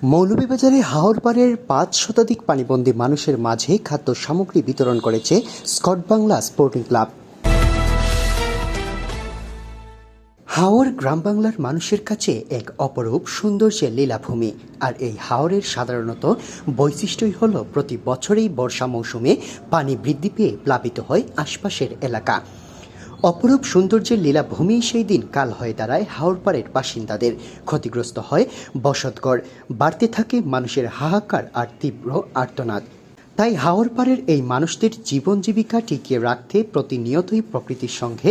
মৌলভীবাজারে হাওরপাড়ের ৫ শতাধিক পানিবন্দী মানুষের মাঝে খাদ্য সামগ্রী বিতরণ করেছে স্কট বাংলা স্পোর্টিং ক্লাব। হাওর গ্রাম বাংলার মানুষের কাছে এক অপরূপ সৌন্দর্যের লীলাভূমি। আর এই হাওরের সাধারণত বৈশিষ্ট্যই হল প্রতি বছরেই বর্ষা মৌসুমে পানি বৃদ্ধি পেয়ে প্লাবিত হয় আশপাশের এলাকা। অপরূপ সৌন্দর্যের লীলাভূমি সেই দিন কাল হয়ে দাঁড়ায় হাওরপাড়ের বাসিন্দাদের। ক্ষতিগ্রস্ত হয় বসতঘর, বাড়তে থাকে মানুষের হাহাকার আর তীব্র আর্তনাদ। তাই হাওরপাড়ের এই মানুষদের জীবন জীবিকা টিকিয়ে রাখতে প্রতিনিয়তই প্রকৃতির সঙ্গে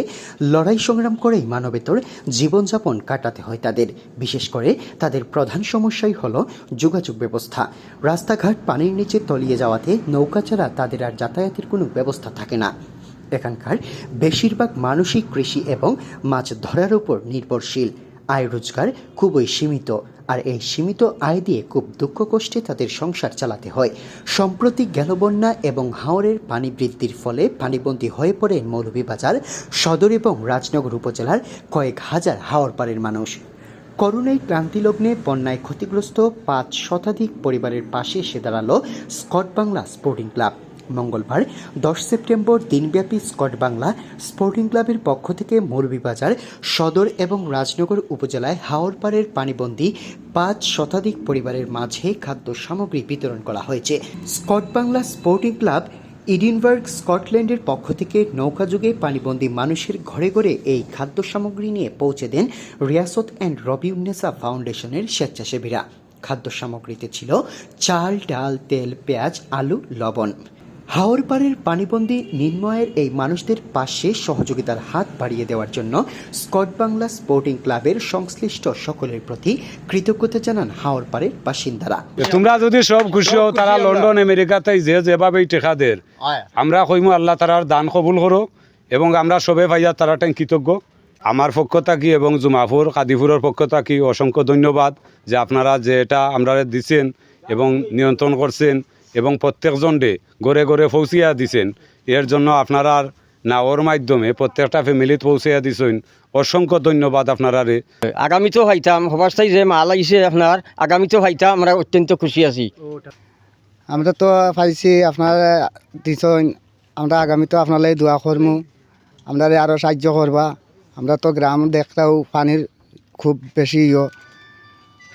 লড়াই সংগ্রাম করেই মানবেতর জীবনযাপন কাটাতে হয় তাদের। বিশেষ করে তাদের প্রধান সমস্যাই হলো যোগাযোগ ব্যবস্থা। রাস্তাঘাট পানির নিচে তলিয়ে যাওয়াতে নৌকা ছাড়া তাদের আর যাতায়াতের কোনো ব্যবস্থা থাকে না। এখানকার বেশিরভাগ মানুষই কৃষি এবং মাছ ধরার উপর নির্ভরশীল। আয় রোজগার খুবই সীমিত, আর এই সীমিত আয় দিয়ে খুব দুঃখ কষ্টে তাদের সংসার চালাতে হয়। সম্প্রতি গেল বন্যা এবং হাওরের পানি বৃদ্ধির ফলে পানিবন্দী হয়ে পড়ে মৌলভীবাজার সদর এবং রাজনগর উপজেলার কয়েক হাজার হাওরপাড়ের মানুষ। করোনায় ক্লান্তিলগ্নে বন্যায় ক্ষতিগ্রস্ত ৫ শতাধিক পরিবারের পাশে এসে দাঁড়ালো স্কট বাংলা স্পোর্টিং ক্লাব। মঙ্গলবার ১০ সেপ্টেম্বর দিনব্যাপী স্কট বাংলা স্পোর্টিং ক্লাবের পক্ষ থেকে মৌলভীবাজার সদর এবং রাজনগর উপজেলায় হাওরপাড়ের পানিবন্দী ৫ শতাধিক পরিবারের মাঝে খাদ্য সামগ্রী বিতরণ করা হয়েছে। Scott Bangla sporting club Edinburgh স্কটল্যান্ডের পক্ষ থেকে নৌকাযুগে পানিবন্দী মানুষের ঘরে ঘরে এই খাদ্য সামগ্রী নিয়ে পৌঁছে দেন রিয়াসত অ্যান্ড রবিউন্নেসা ফাউন্ডেশনের স্বেচ্ছাসেবীরা। খাদ্য সামগ্রীতে ছিল চাল, ডাল, তেল, পেঁয়াজ, আলু, লবণ। হাওরপাড়ের পানিবন্দী নির্ময়ের এই মানুষদের পাশে সহযোগিতার হাত বাড়িয়ে দেওয়ার জন্য স্কট বাংলা স্পোর্টিং ক্লাবের সংশ্লিষ্ট সকলের প্রতি কৃতজ্ঞতা জানান হাওরপাড়ের বাসিন্দারা। তোমরা যদি সব খুশি হও, তারা লন্ডন আমেরিকাতে যেভাবে টেকাদের আমরা কইমু আল্লাহ তারার দান কবুল করো, এবং আমরা সবে ভাইয়া তারা কৃতজ্ঞ। আমার পক্ষ থাকি এবং জুমাপুর কাদিপুরের পক্ষ থাকি অসংখ্য ধন্যবাদ যে আপনারা যে এটা আমরা দিচ্ছেন এবং নিয়ন্ত্রণ করছেন এবং প্রত্যেকজনকে ঘরে ঘরে পৌঁছিয়া দিছেন। এর জন্য আপনারা নাওর মাধ্যমে প্রত্যেকটা ফ্যামিলিতে পৌঁছিয়া দিছেন। অসংখ্য ধন্যবাদ আপনারা। আগামীতেও হাইতাম হবাস্তায় যে মাল আইছে আপনার, আগামীতেও হাইতাম, আমরা অত্যন্ত খুশি আছি। আমরা তো পাইছি আপনার দিছেন, আমরা আগামীতেও আপনার দোয়া করবো, আমরা আরও সাহায্য করবা। আমরা তো গ্রাম দেখতাও পানির খুব বেশি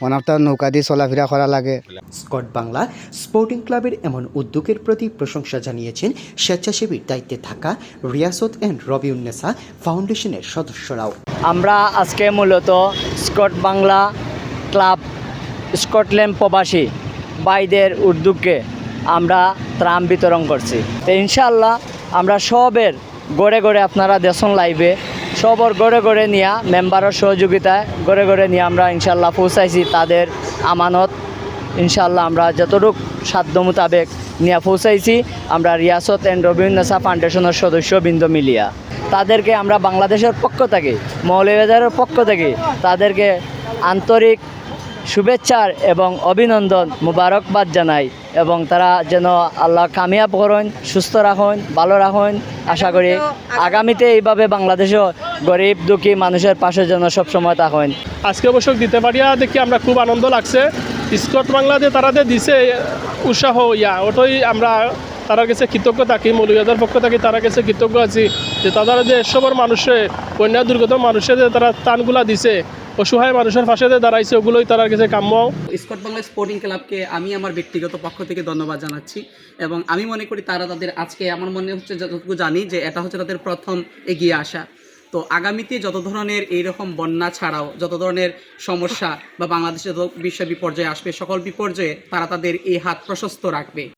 অনেকটা নৌকা দিয়ে চলাফেরা করা লাগে। স্কট বাংলা স্পোর্টিং ক্লাবের এমন উদ্যোগের প্রতি প্রশংসা জানিয়েছেন স্বেচ্ছাসেবীর দায়িত্বে থাকা রিয়াসত অ্যান্ড রবিউন্নেসা ফাউন্ডেশনের সদস্যরাও। আমরা আজকে মূলত স্কট বাংলা ক্লাব স্কটল্যান্ড প্রবাসী ভাইদের উদ্যোগে আমরা ত্রাণ বিতরণ করছি। তো ইনশাআল্লাহ আমরা সবের গড়ে গড়ে আপনারা দেখুন লাইভে সবর গড়ে গড়ে নিয়ে মেম্বারের সহযোগিতায় গড়ে গড়ে নিয়ে আমরা ইনশাল্লাহ পৌঁছাইছি তাদের আমানত। ইনশাল্লাহ আমরা যতটুকু সাধ্য মোতাবেক নিয়ে পৌঁছাইছি। আমরা রিয়াসত অ্যান্ড রবিউন্নেসা ফাউন্ডেশনের সদস্যবৃন্দ মিলিয়া তাদেরকে আমরা বাংলাদেশের পক্ষ থেকে, মৌলভীবাজারের পক্ষ থেকে তাদেরকে আন্তরিক শুভেচ্ছার এবং অভিনন্দন মুবারকবাদ জানাই, এবং তারা যেন আল্লাহ কামিয়াব করেন, সুস্থ রাখেন, ভালো রাখেন। আশা করি আগামীতে এইভাবে বাংলাদেশও গরিব দুঃখী মানুষের পাশে যেন সবসময় থাকেন। আজকে অবশ্য দিতে পারিয়া দেখি আমরা খুব আনন্দ লাগছে। স্কট বাংলাতে তারা যে দিছে উৎসাহ ওটাই আমরা তারা কাছে কৃতজ্ঞ থাকি। মৌলভীবাজার পক্ষ থেকে তারা কাছে কৃতজ্ঞ আছি যে তারা যে এসবের মানুষে বন্যা দুর্গত মানুষের যে তারা ত্রাণগুলা দিছে, অসহায় মানুষের পাশে যে দাঁড়াইছে, ওগুলোই তার কাছে কাম্য। স্কট বাংলা স্পোর্টিং ক্লাবকে আমি আমার ব্যক্তিগত পক্ষ থেকে ধন্যবাদ জানাচ্ছি, এবং আমি মনে করি তারা তাদের আজকে আমার মনে হচ্ছে যতটুকু জানি যে এটা হচ্ছে তাদের প্রথম এগিয়ে আসা। তো আগামীতে যত ধরনের এইরকম বন্যা ছাড়াও যত ধরনের সমস্যা বা বাংলাদেশে যত বিশ্ব বিপর্যয় আসবে, সকল বিপর্যয়ে তারা তাদের এই হাত প্রশস্ত রাখবে।